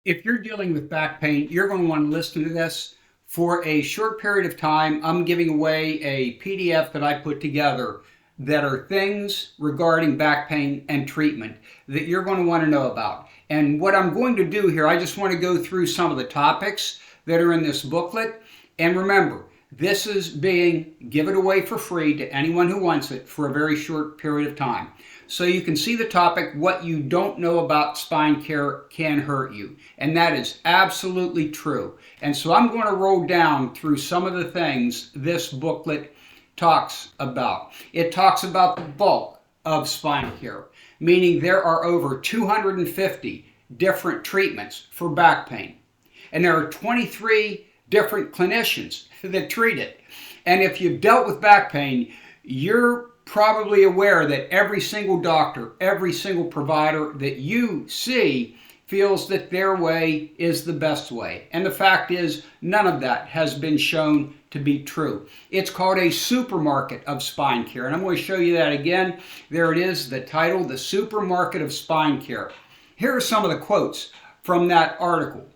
If you're dealing with back pain, you're going to want to listen to this. For a short period of time, I'm giving away a PDF that I put together that are things regarding back pain and treatment that you're going to want to know about. And what I'm going to do here, I just want to go through some of the topics that are in this booklet. And remember, this is being given away for free to anyone who wants it for a very short period of time. So you can see the topic, what you don't know about spine care can hurt you. And that is absolutely true. And so I'm going to roll down through some of the things this booklet talks about. It talks about the bulk of spine care, meaning there are over 250 different treatments for back pain. And there are 23 different clinicians that treat it. And if you've dealt with back pain, you're probably aware that every single doctor, every single provider that you see feels that their way is the best way. And the fact is, none of that has been shown to be true. It's called a supermarket of spine care. And I'm going to show you that again. There it is, the title, The Supermarket of Spine Care. Here are some of the quotes from that article.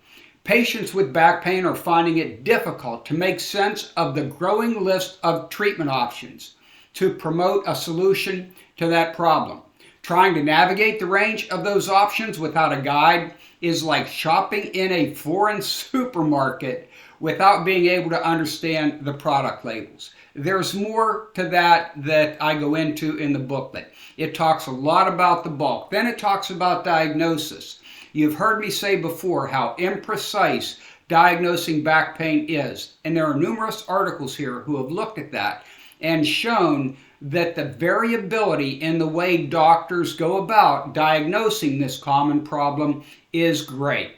Patients with back pain are finding it difficult to make sense of the growing list of treatment options to promote a solution to that problem. Trying to navigate the range of those options without a guide is like shopping in a foreign supermarket without being able to understand the product labels. There's more to that I go into in the booklet. It talks a lot about the bulk. Then it talks about diagnosis. You've heard me say before how imprecise diagnosing back pain is, and there are numerous articles here who have looked at that and shown that the variability in the way doctors go about diagnosing this common problem is great.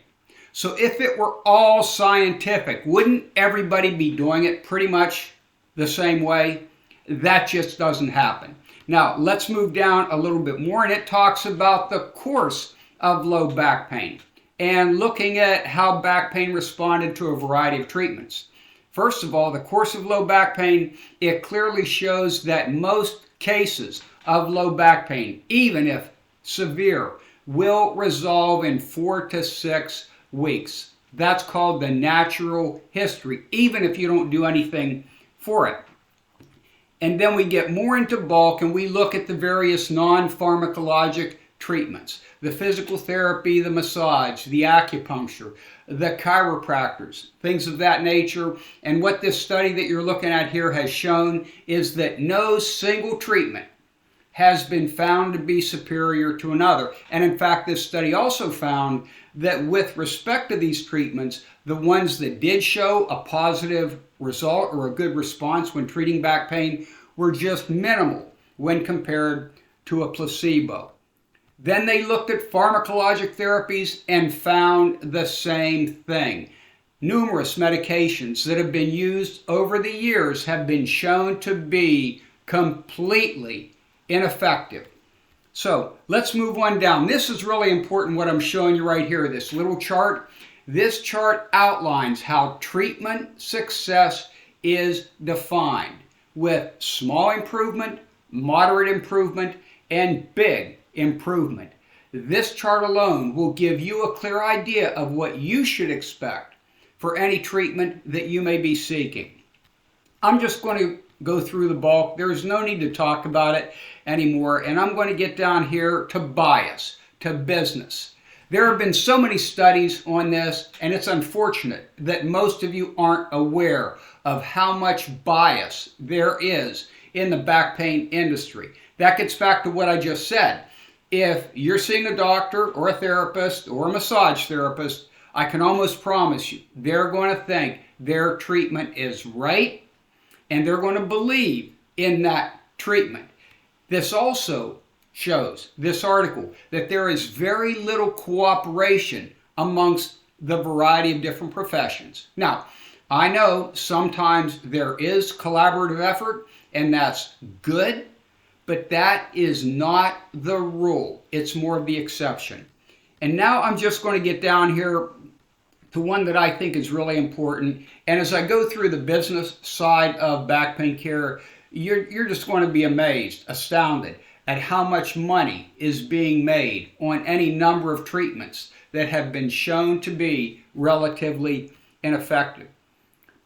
So if it were all scientific, wouldn't everybody be doing it pretty much the same way? That just doesn't happen. Now, let's move down a little bit more, and it talks about the course of low back pain and looking at how back pain responded to a variety of treatments. First of all, the course of low back pain, it clearly shows that most cases of low back pain, even if severe, will resolve in 4 to 6 weeks. That's called the natural history, even if you don't do anything for it. And then we get more into bulk and we look at the various non-pharmacologic treatments, the physical therapy, the massage, the acupuncture, the chiropractors, things of that nature. And what this study that you're looking at here has shown is that no single treatment has been found to be superior to another. And in fact, this study also found that with respect to these treatments, the ones that did show a positive result or a good response when treating back pain were just minimal when compared to a placebo. Then they looked at pharmacologic therapies and found the same thing. Numerous medications that have been used over the years have been shown to be completely ineffective. So let's move on down. This is really important what I'm showing you right here, this little chart. This chart outlines how treatment success is defined with small improvement, moderate improvement, and big improvement. This chart alone will give you a clear idea of what you should expect for any treatment that you may be seeking. I'm just going to go through the bulk. There's no need to talk about it anymore, and I'm going to get down here to bias, to business. There have been so many studies on this, and it's unfortunate that most of you aren't aware of how much bias there is in the back pain industry. That gets back to what I just said. If you're seeing a doctor or a therapist or a massage therapist, I can almost promise you they're going to think their treatment is right and they're going to believe in that treatment. This also shows, this article, that there is very little cooperation amongst the variety of different professions. Now, I know sometimes there is collaborative effort and that's good, but that is not the rule. It's more of the exception. And now I'm just going to get down here to one that I think is really important. And as I go through the business side of back pain care, you're just going to be amazed, astounded at how much money is being made on any number of treatments that have been shown to be relatively ineffective.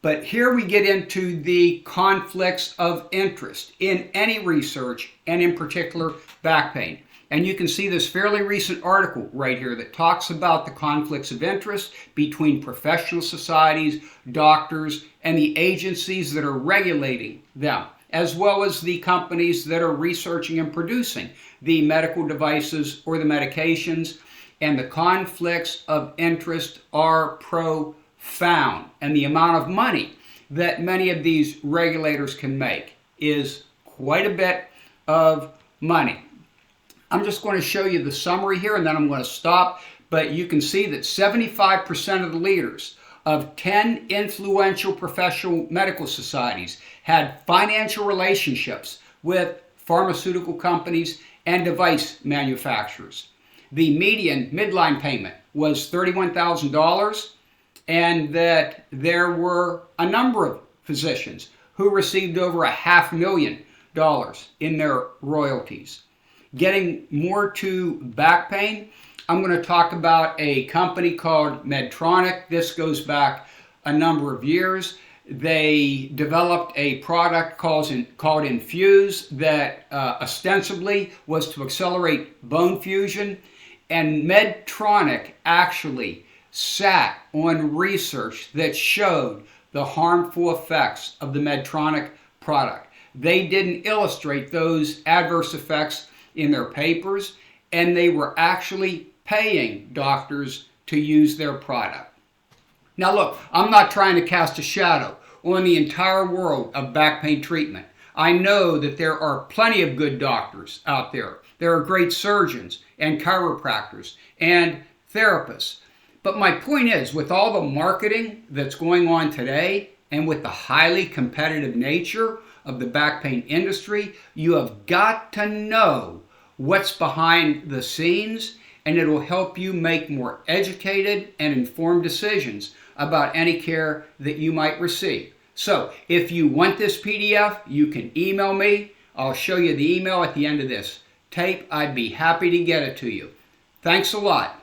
But here we get into the conflicts of interest in any research, and in particular back pain. And you can see this fairly recent article right here that talks about the conflicts of interest between professional societies, doctors, and the agencies that are regulating them, as well as the companies that are researching and producing the medical devices or the medications. And the conflicts of interest are profound. And the amount of money that many of these regulators can make is quite a bit of money. I'm just going to show you the summary here and then I'm going to stop. But you can see that 75% of the leaders of 10 influential professional medical societies had financial relationships with pharmaceutical companies and device manufacturers. The median midline payment was $31,000, and that there were a number of physicians who received over $500,000 in their royalties. Getting more to back pain, I'm going to talk about a company called Medtronic. This goes back a number of years. They developed a product called Infuse that ostensibly was to accelerate bone fusion. And Medtronic actually sat on research that showed the harmful effects of the Medtronic product. They didn't illustrate those adverse effects in their papers, and they were actually paying doctors to use their product. Now look, I'm not trying to cast a shadow on the entire world of back pain treatment. I know that there are plenty of good doctors out there. There are great surgeons and chiropractors and therapists. But my point is, with all the marketing that's going on today and with the highly competitive nature of the back pain industry, you have got to know what's behind the scenes, and it'll help you make more educated and informed decisions about any care that you might receive. So if you want this PDF, you can email me. I'll show you the email at the end of this tape. I'd be happy to get it to you. Thanks a lot.